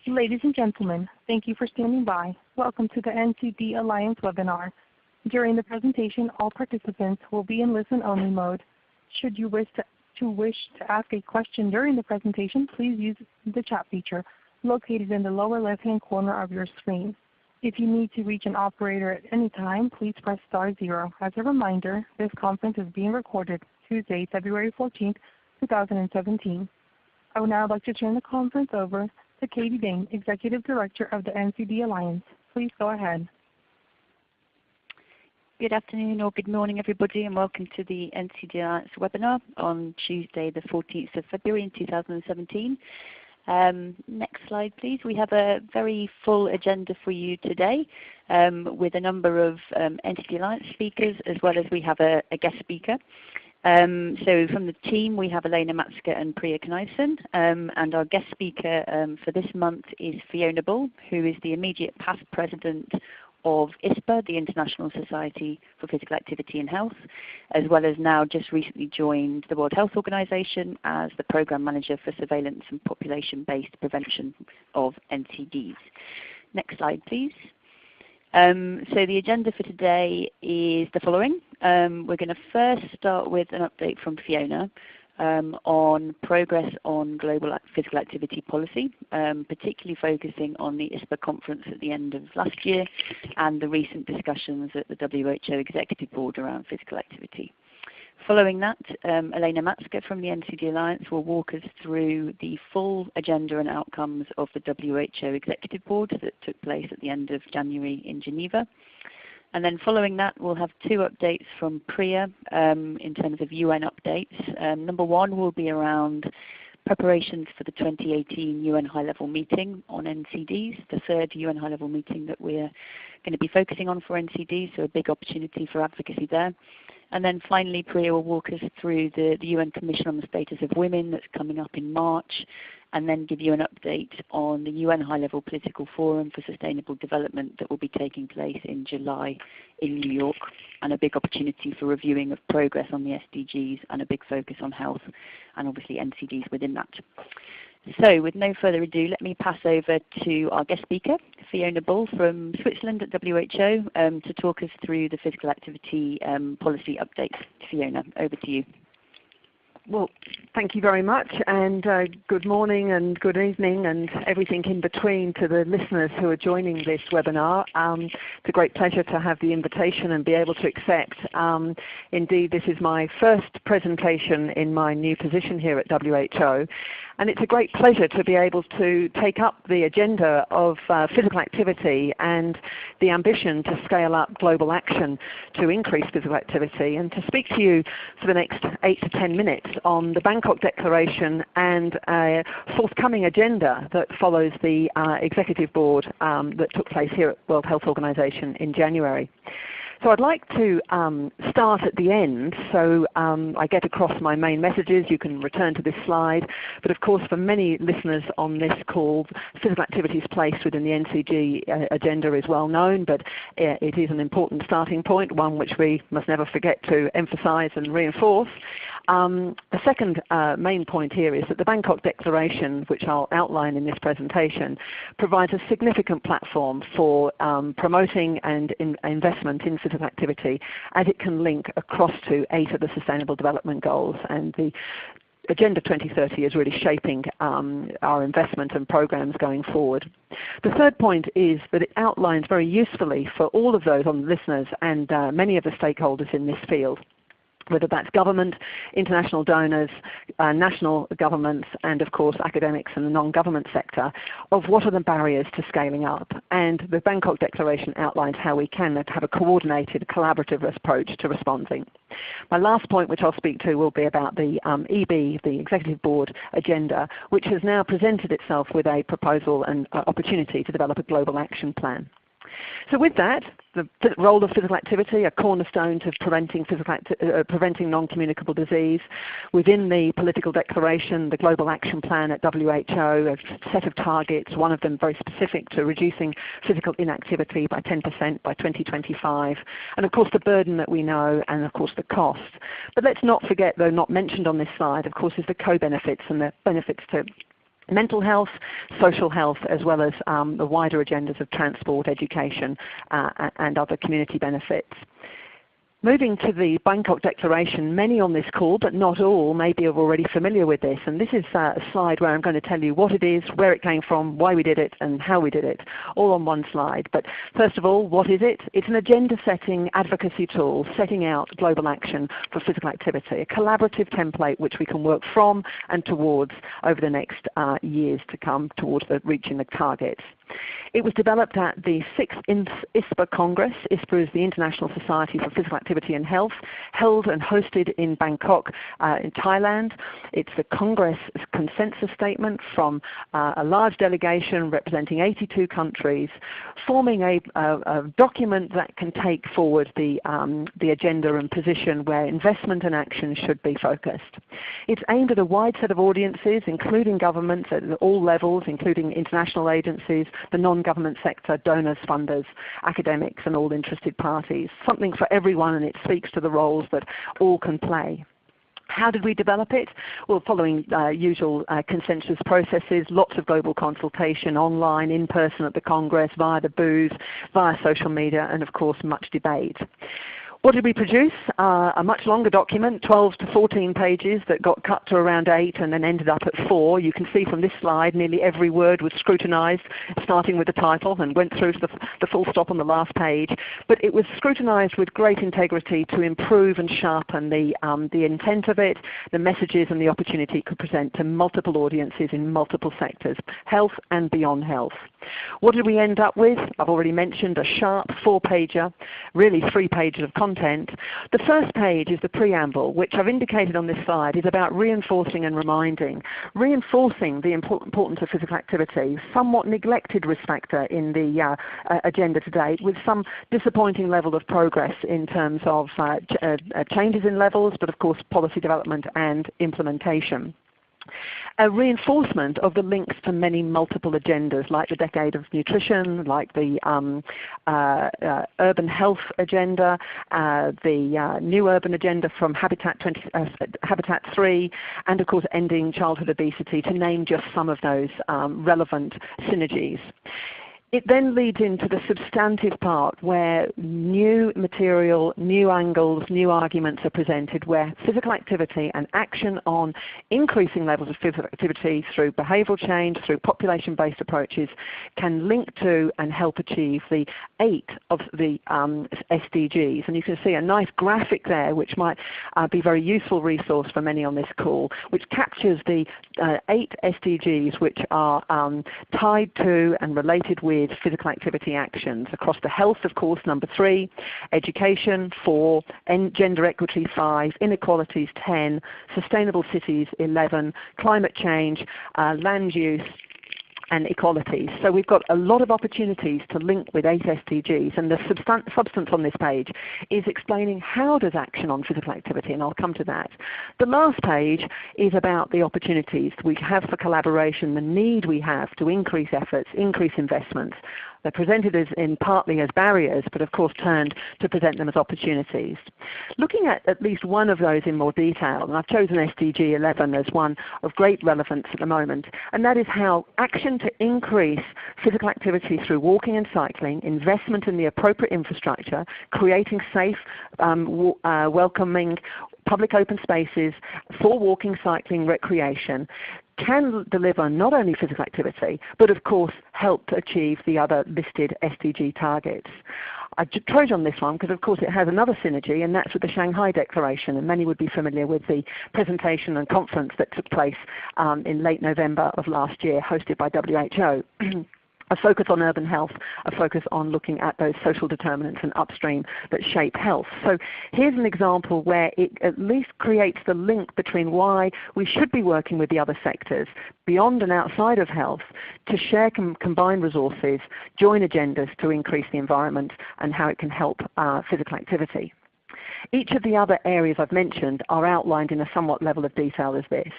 Ladies and gentlemen, thank you for standing by. Welcome to the NCD Alliance webinar. During the presentation, all participants will be in listen-only mode. Should you wish to ask a question during the presentation, please use the chat feature located in the lower left-hand corner of your screen. If you need to reach an operator at any time, please press *0. As a reminder, this conference is being recorded Tuesday, February 14, 2017. I would now like to turn the conference over to Katie Bain, Executive Director of the NCD Alliance. Please go ahead. Good afternoon or good morning everybody, and welcome to the NCD Alliance webinar on Tuesday the 14th of February in 2017. Next slide please. We have a very full agenda for you today with a number of NCD Alliance speakers, as well as we have a guest speaker. So from the team we have Elena Matska and Priya Knaisen, and our guest speaker for this month is Fiona Bull, who is the immediate past president of ISPAH, the International Society for Physical Activity and Health, as well as now just recently joined the World Health Organization as the Program Manager for Surveillance and Population-Based Prevention of NCDs. Next slide please. So the agenda for today is the following. We're going to first start with an update from Fiona on progress on global physical activity policy, particularly focusing on the ISPAH conference at the end of last year and the recent discussions at the WHO Executive Board around physical activity. Following that, Elena Matska from the NCD Alliance will walk us through the full agenda and outcomes of the WHO Executive Board that took place at the end of January in Geneva. And then following that, we'll have two updates from Priya in terms of UN updates. Number one will be around preparations for the 2018 UN High-Level Meeting on NCDs, the third UN High-Level Meeting that we're going to be focusing on for NCDs, so a big opportunity for advocacy there. And then finally, Priya will walk us through the UN Commission on the Status of Women that's coming up in March, and then give you an update on the UN High-Level Political Forum for Sustainable Development that will be taking place in July in New York, and a big opportunity for reviewing of progress on the SDGs and a big focus on health and obviously NCDs within that. So with no further ado, let me pass over to our guest speaker, Fiona Bull from Switzerland at WHO, to talk us through the physical activity policy updates. Fiona, over to you. Well, thank you very much, and good morning and good evening and everything in between to the listeners who are joining this webinar. It's a great pleasure to have the invitation and be able to accept. Indeed, this is my first presentation in my new position here at WHO. And it's a great pleasure to be able to take up the agenda of physical activity and the ambition to scale up global action to increase physical activity, and to speak to you for the next 8 to 10 minutes on the Bangkok Declaration and a forthcoming agenda that follows the Executive Board that took place here at World Health Organization in January. So I'd like to start at the end, so I get across my main messages. You can return to this slide. But of course, for many listeners on this call, physical activity's place within the NCD agenda is well known, but it is an important starting point, one which we must never forget to emphasize and reinforce. The second main point here is that the Bangkok Declaration, which I'll outline in this presentation, provides a significant platform for promoting and investment in physical activity, as it can link across to 8 of the Sustainable Development Goals, and the Agenda 2030 is really shaping our investment and programs going forward. The third point is that it outlines very usefully for all of those listeners and many of the stakeholders in this field, whether that's government, international donors, national governments, and of course academics and the non-government sector, of what are the barriers to scaling up. And the Bangkok Declaration outlines how we can have a coordinated, collaborative approach to responding. My last point, which I'll speak to, will be about the EB, the Executive Board agenda, which has now presented itself with a proposal and opportunity to develop a global action plan. So with that, the role of physical activity, a cornerstone to preventing non-communicable disease. Within the political declaration, the global action plan at WHO, a set of targets, one of them very specific to reducing physical inactivity by 10% by 2025. And of course the burden that we know, and of course the cost. But let's not forget, though not mentioned on this slide, of course, is the co-benefits and the benefits to mental health, social health, as well as the wider agendas of transport, education, and other community benefits. Moving to the Bangkok Declaration, many on this call, but not all, maybe are already familiar with this. And this is a slide where I'm going to tell you what it is, where it came from, why we did it, and how we did it, all on one slide. But first of all, what is it? It's an agenda-setting advocacy tool setting out global action for physical activity, a collaborative template which we can work from and towards over the next years to come towards reaching the targets. It was developed at the 6th ISPAH Congress. ISPAH is the International Society for Physical Activity and Health, held and hosted in Bangkok in Thailand. It's the Congress consensus statement from a large delegation representing 82 countries, forming a document that can take forward the agenda and position where investment and action should be focused. It's aimed at a wide set of audiences, including governments at all levels, including international agencies, the non-government sector, donors, funders, academics, and all interested parties. Something for everyone, and it speaks to the roles that all can play. How did we develop it? Well, following usual consensus processes, lots of global consultation, online, in person at the Congress, via the booth, via social media, and of course much debate. What did we produce? A much longer document, 12 to 14 pages that got cut to around 8 and then ended up at 4. You can see from this slide nearly every word was scrutinized, starting with the title and went through to the full stop on the last page. But it was scrutinized with great integrity to improve and sharpen the intent of it, the messages and the opportunity it could present to multiple audiences in multiple sectors, health and beyond health. What did we end up with? I've already mentioned a sharp 4-pager, really 3 pages of content. The first page is the preamble, which I've indicated on this slide is about reinforcing and reinforcing the importance of physical activity, somewhat neglected risk factor in the agenda to date, with some disappointing level of progress in terms of changes in levels, but of course policy development and implementation. A reinforcement of the links to many multiple agendas, like the Decade of Nutrition, like the Urban Health Agenda, the New Urban Agenda from Habitat 3, and of course Ending Childhood Obesity, to name just some of those relevant synergies. It then leads into the substantive part where new material, new angles, new arguments are presented, where physical activity and action on increasing levels of physical activity through behavioral change, through population-based approaches, can link to and help achieve the 8 of the SDGs. And you can see a nice graphic there which might be a very useful resource for many on this call, which captures the 8 SDGs which are tied to and related with physical activity actions across the health, of course, number 3, education 4, gender equity 5, inequalities 10, sustainable cities 11, climate change, land use, and equalities. So we've got a lot of opportunities to link with 8 SDGs, and the substance on this page is explaining how does action on physical activity, and I'll come to that. The last page is about the opportunities we have for collaboration, the need we have to increase efforts, increase investments. They're presented partly as barriers, but of course turned to present them as opportunities. Looking at least one of those in more detail, and I've chosen SDG 11 as one of great relevance at the moment, and that is how action to increase physical activity through walking and cycling, investment in the appropriate infrastructure, creating safe, welcoming public open spaces for walking, cycling, recreation, can deliver not only physical activity, but of course help to achieve the other listed SDG targets. I chose on this one because of course it has another synergy, and that's with the Shanghai Declaration, and many would be familiar with the presentation and conference that took place in late November of last year, hosted by WHO. A focus on urban health, a focus on looking at those social determinants and upstream that shape health. So here's an example where it at least creates the link between why we should be working with the other sectors beyond and outside of health to share combined resources, join agendas to increase the environment, and how it can help physical activity. Each of the other areas I've mentioned are outlined in a somewhat level of detail as this.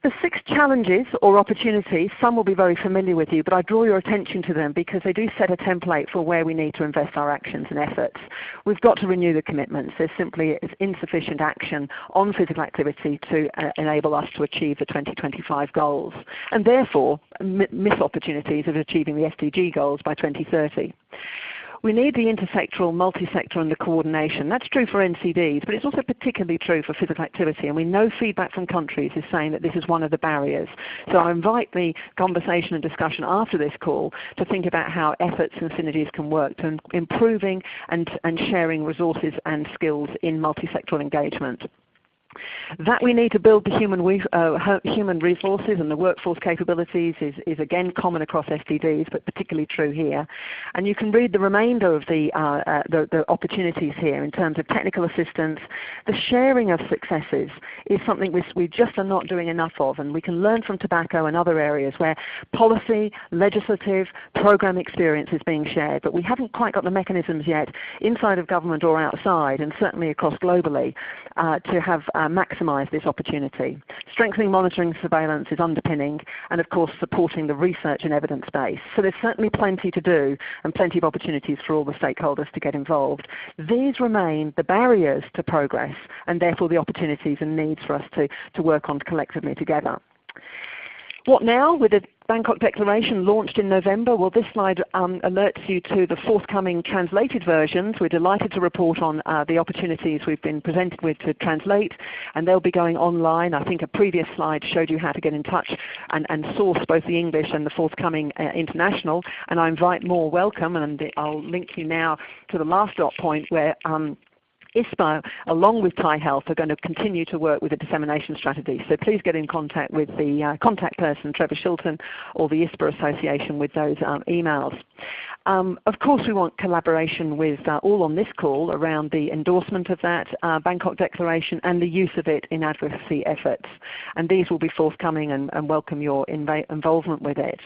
The 6 challenges or opportunities, some will be very familiar with you, but I draw your attention to them because they do set a template for where we need to invest our actions and efforts. We've got to renew the commitments. There simply is insufficient action on physical activity to enable us to achieve the 2025 goals, and therefore miss opportunities of achieving the SDG goals by 2030. We need the intersectoral, multi-sector and the coordination. That's true for NCDs, but it's also particularly true for physical activity. And we know feedback from countries is saying that this is one of the barriers. So I invite the conversation and discussion after this call to think about how efforts and synergies can work to improving and sharing resources and skills in multi-sectoral engagement. That we need to build the human resources and the workforce capabilities is again common across SDGs, but particularly true here. And you can read the remainder of the opportunities here in terms of technical assistance. The sharing of successes is something we just are not doing enough of, and we can learn from tobacco and other areas where policy, legislative, program experience is being shared, but we haven't quite got the mechanisms yet inside of government or outside, and certainly across globally, to have maximize this opportunity. Strengthening monitoring surveillance is underpinning, and of course supporting the research and evidence base. So there's certainly plenty to do and plenty of opportunities for all the stakeholders to get involved. These remain the barriers to progress and therefore the opportunities and needs for us to work on collectively together. What now with the Bangkok Declaration launched in November? Well, this slide alerts you to the forthcoming translated versions. We're delighted to report on the opportunities we've been presented with to translate, and they'll be going online. I think a previous slide showed you how to get in touch and source both the English and the forthcoming international, and I invite more welcome, and I'll link you now to the last dot point where ISPAH, along with Thai Health, are going to continue to work with the dissemination strategy. So please get in contact with the contact person, Trevor Shilton, or the ISPAH Association with those emails. Of course, we want collaboration with all on this call around the endorsement of that Bangkok Declaration and the use of it in advocacy efforts. And these will be forthcoming and welcome your involvement with it.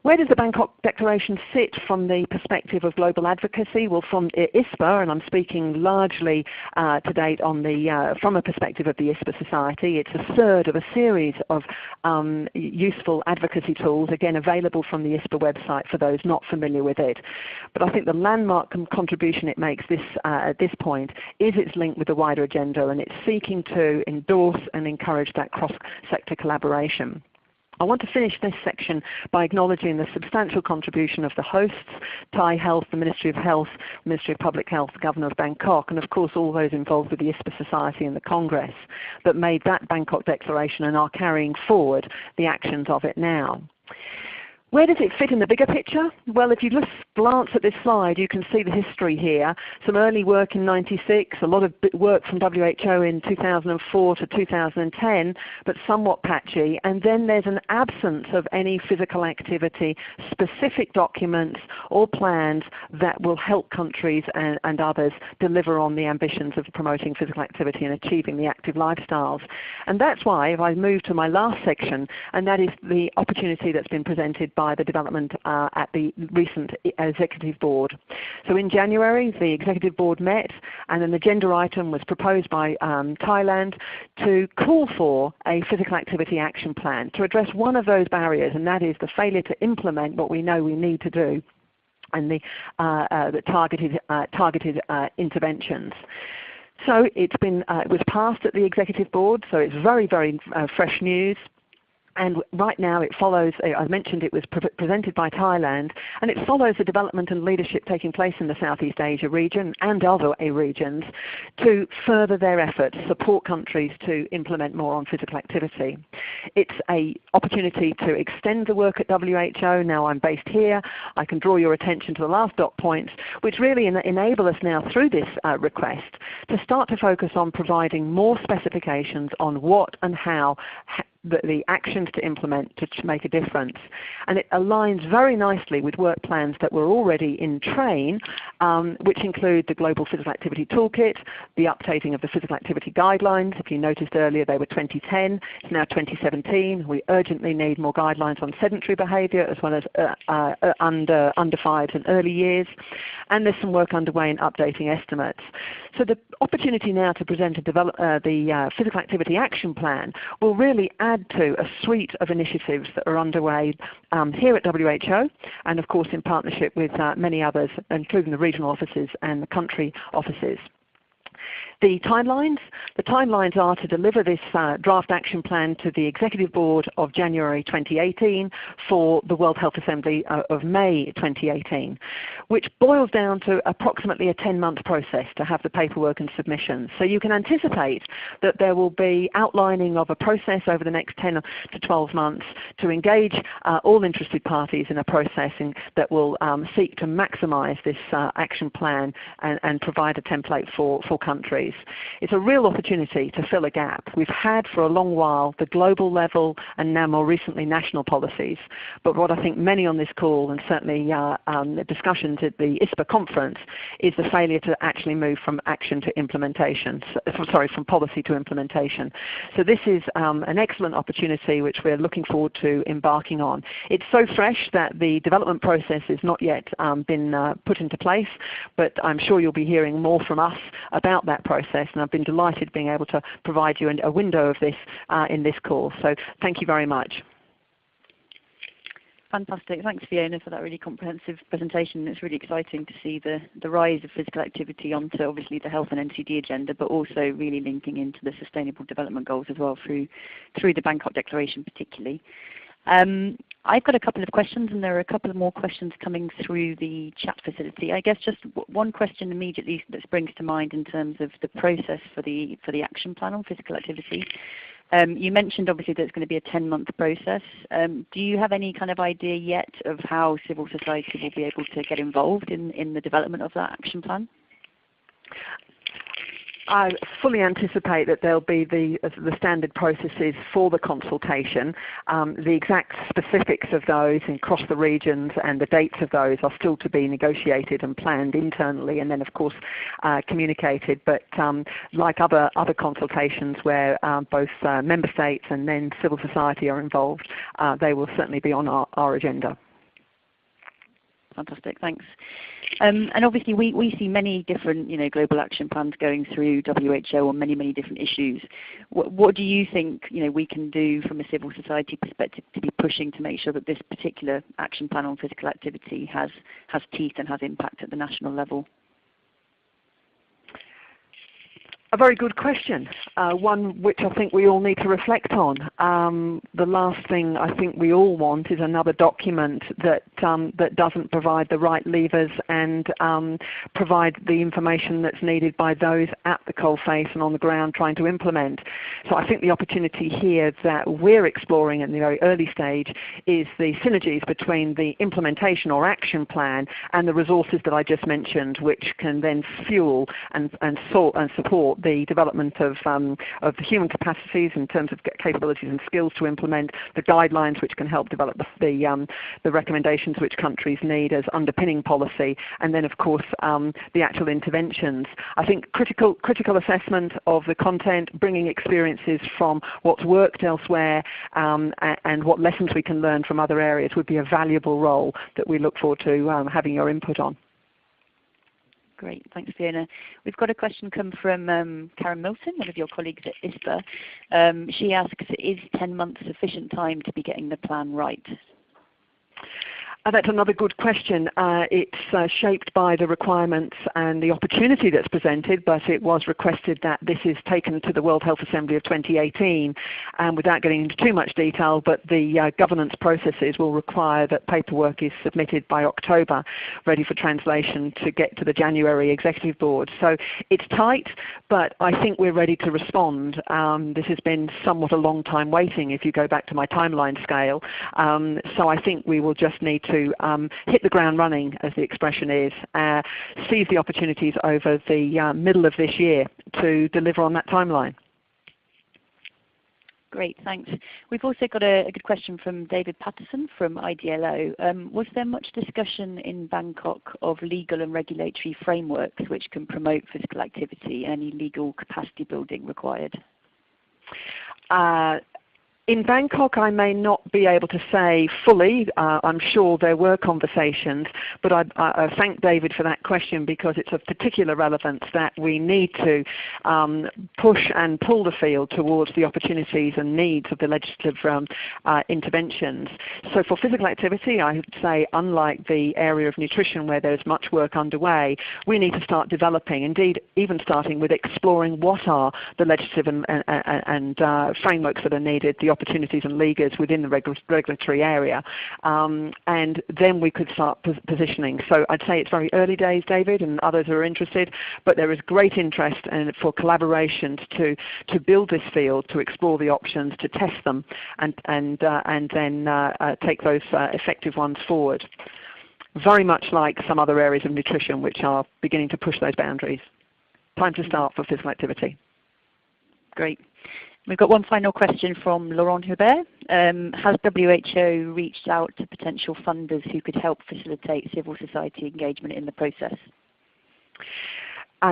Where does the Bangkok Declaration sit from the perspective of global advocacy? Well, from ISPAH, and I'm speaking largely to date on from a perspective of the ISPAH Society, it's a third of a series of useful advocacy tools, again available from the ISPAH website for those not familiar with it. But I think the landmark contribution it makes at this point is its link with the wider agenda, and it's seeking to endorse and encourage that cross-sector collaboration. I want to finish this section by acknowledging the substantial contribution of the hosts, Thai Health, the Ministry of Health, Ministry of Public Health, the Governor of Bangkok, and of course all those involved with the ISPAH Society and the Congress that made that Bangkok Declaration and are carrying forward the actions of it now. Where does it fit in the bigger picture? Well, if you just glance at this slide, you can see the history here. Some early work in '96, a lot of work from WHO in 2004 to 2010, but somewhat patchy. And then there's an absence of any physical activity, specific documents or plans that will help countries and others deliver on the ambitions of promoting physical activity and achieving the active lifestyles. And that's why, if I move to my last section, and that is the opportunity that's been presented by the development at the recent Executive Board. So in January, the Executive Board met, and an agenda item was proposed by Thailand to call for a physical activity action plan to address one of those barriers, and that is the failure to implement what we know we need to do and the targeted interventions. So it was passed at the Executive Board, so it's very, very fresh news. And right now it follows, I mentioned it was presented by Thailand, and it follows the development and leadership taking place in the Southeast Asia region and other regions to further their efforts, support countries to implement more on physical activity. It's an opportunity to extend the work at WHO. Now I'm based here. I can draw your attention to the last dot points, which really enable us now through this request to start to focus on providing more specifications on what and how the actions to implement to make a difference. And it aligns very nicely with work plans that were already in train, which include the Global Physical Activity Toolkit, the updating of the Physical Activity Guidelines. If you noticed earlier, they were 2010. It's now 2017. We urgently need more guidelines on sedentary behavior as well as under 5s and early years. And there's some work underway in updating estimates. So the opportunity now to present the Physical Activity Action Plan will really add add to a suite of initiatives that are underway here at WHO, and of course in partnership with many others, including the regional offices and the country offices. The timelines are to deliver this draft action plan to the Executive Board of January 2018 for the World Health Assembly of May 2018, which boils down to approximately a 10-month process to have the paperwork and submissions. So you can anticipate that there will be outlining of a process over the next 10 to 12 months to engage all interested parties in a process that will seek to maximize this action plan and provide a template for countries. It's a real opportunity to fill a gap. We've had for a long while the global level and now more recently national policies. But what I think many on this call and certainly the discussions at the ISPAH conference is the failure to actually move from action to implementation, from policy to implementation. So this is an excellent opportunity which we're looking forward to embarking on. It's so fresh that the development process has not yet been put into place, but I'm sure you'll be hearing more from us about that process, and I've been delighted being able to provide you a window of this in this call. So thank you very much. Fantastic. Thanks, Fiona, for that really comprehensive presentation. It's really exciting to see the rise of physical activity onto obviously the health and NCD agenda, but also really linking into the Sustainable Development Goals as well through the Bangkok Declaration particularly. I've got a couple of questions, and there are a couple of more questions coming through the chat facility. I guess just one question immediately that springs to mind in terms of the process for the action plan on physical activity. You mentioned obviously that it's going to be a 10-month process. Do you have any kind of idea yet of how civil society will be able to get involved in the development of that action plan? I fully anticipate that there'll be the standard processes for the consultation. The exact specifics of those across the regions and the dates of those are still to be negotiated and planned internally, and then of course communicated. But like other consultations where both member states and then civil society are involved, they will certainly be on our agenda. Fantastic, thanks. And obviously we see many different global action plans going through WHO on many different issues. What do you think we can do from a civil society perspective to be pushing to make sure that this particular action plan on physical activity has teeth and has impact at the national level? A very good question, one which I think we all need to reflect on. The last thing I think we all want is another document that doesn't provide the right levers and provide the information that's needed by those at the coalface and on the ground trying to implement. So I think the opportunity here that we're exploring in the very early stage is the synergies between the implementation or action plan and the resources that I just mentioned, which can then fuel and support the development of the human capacities in terms of capabilities and skills to implement, the guidelines which can help develop the recommendations which countries need as underpinning policy, and then of course the actual interventions. I think critical assessment of the content, bringing experiences from what's worked elsewhere and what lessons we can learn from other areas would be a valuable role that we look forward to having your input on. Great, thanks Fiona. We've got a question come from Karen Milton, one of your colleagues at ISPAH. She asks, is 10 months sufficient time to be getting the plan right? That's another good question. It's shaped by the requirements and the opportunity that's presented, but it was requested that this is taken to the World Health Assembly of 2018. And without getting into too much detail, but the governance processes will require that paperwork is submitted by October, ready for translation to get to the January Executive Board. So it's tight, but I think we're ready to respond. This has been somewhat a long time waiting if you go back to my timeline scale. So I think we will just need to hit the ground running, as the expression is, seize the opportunities over the middle of this year to deliver on that timeline. Great, thanks. We've also got a good question from David Patterson from IDLO. Was there much discussion in Bangkok of legal and regulatory frameworks which can promote physical activity and any legal capacity building required? In Bangkok, I may not be able to say fully. I'm sure there were conversations, but I thank David for that question because it's of particular relevance that we need to push and pull the field towards the opportunities and needs of the legislative interventions. So for physical activity, I would say, unlike the area of nutrition where there's much work underway, we need to start developing, indeed even starting with exploring what are the legislative and frameworks that are needed, the opportunities and levers within the regulatory area, and then we could start positioning. So I'd say it's very early days, David, and others are interested, but there is great interest for collaborations to build this field, to explore the options, to test them, and then take those effective ones forward. Very much like some other areas of nutrition which are beginning to push those boundaries. Time to start for physical activity. Great. We've got one final question from Laurent Hubert. Has WHO reached out to potential funders who could help facilitate civil society engagement in the process?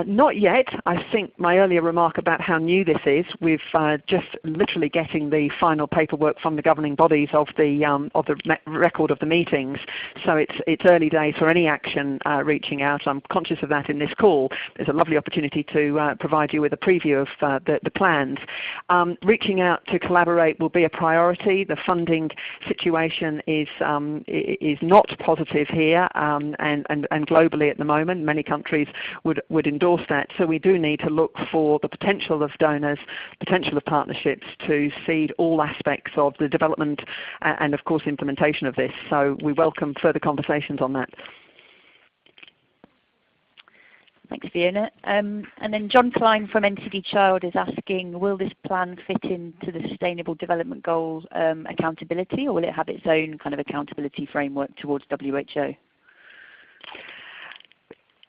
Not yet. I think my earlier remark about how new this is, we've just literally getting the final paperwork from the governing bodies of the record of the meetings. So it's early days for any action reaching out. I'm conscious of that in this call. There's a lovely opportunity to provide you with a preview of the plans. Reaching out to collaborate will be a priority. The funding situation is not positive here and globally at the moment. Many countries would endorse that. So we do need to look for the potential of donors, potential of partnerships to seed all aspects of the development and of course implementation of this. So we welcome further conversations on that. Thanks, Fiona. And then John Klein from NCD Child is asking, will this plan fit into the Sustainable Development Goal accountability, or will it have its own kind of accountability framework towards WHO?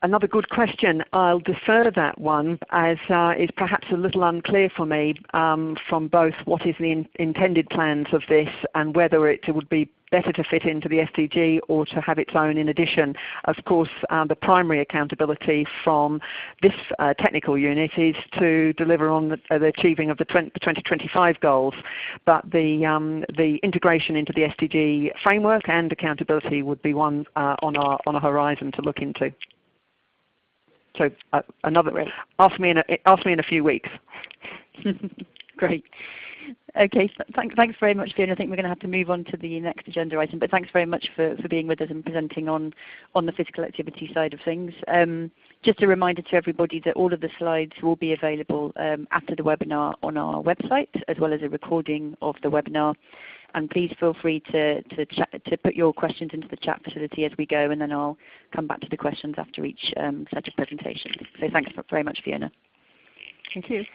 Another good question. I'll defer that one as is perhaps a little unclear for me from both what is the intended plans of this and whether it would be better to fit into the SDG or to have its own in addition. Of course, the primary accountability from this technical unit is to deliver on the achieving of the 2025 goals, but the integration into the SDG framework and accountability would be one on a horizon to look into. So ask me in a few weeks. Great. Okay, thanks very much, Fiona. I think we're going to have to move on to the next agenda item, but thanks very much for being with us and presenting on the physical activity side of things. Just a reminder to everybody that all of the slides will be available after the webinar on our website, as well as a recording of the webinar. And please feel free to put your questions into the chat facility as we go, and then I'll come back to the questions after each set of presentations. So thanks very much, Fiona. Thank you.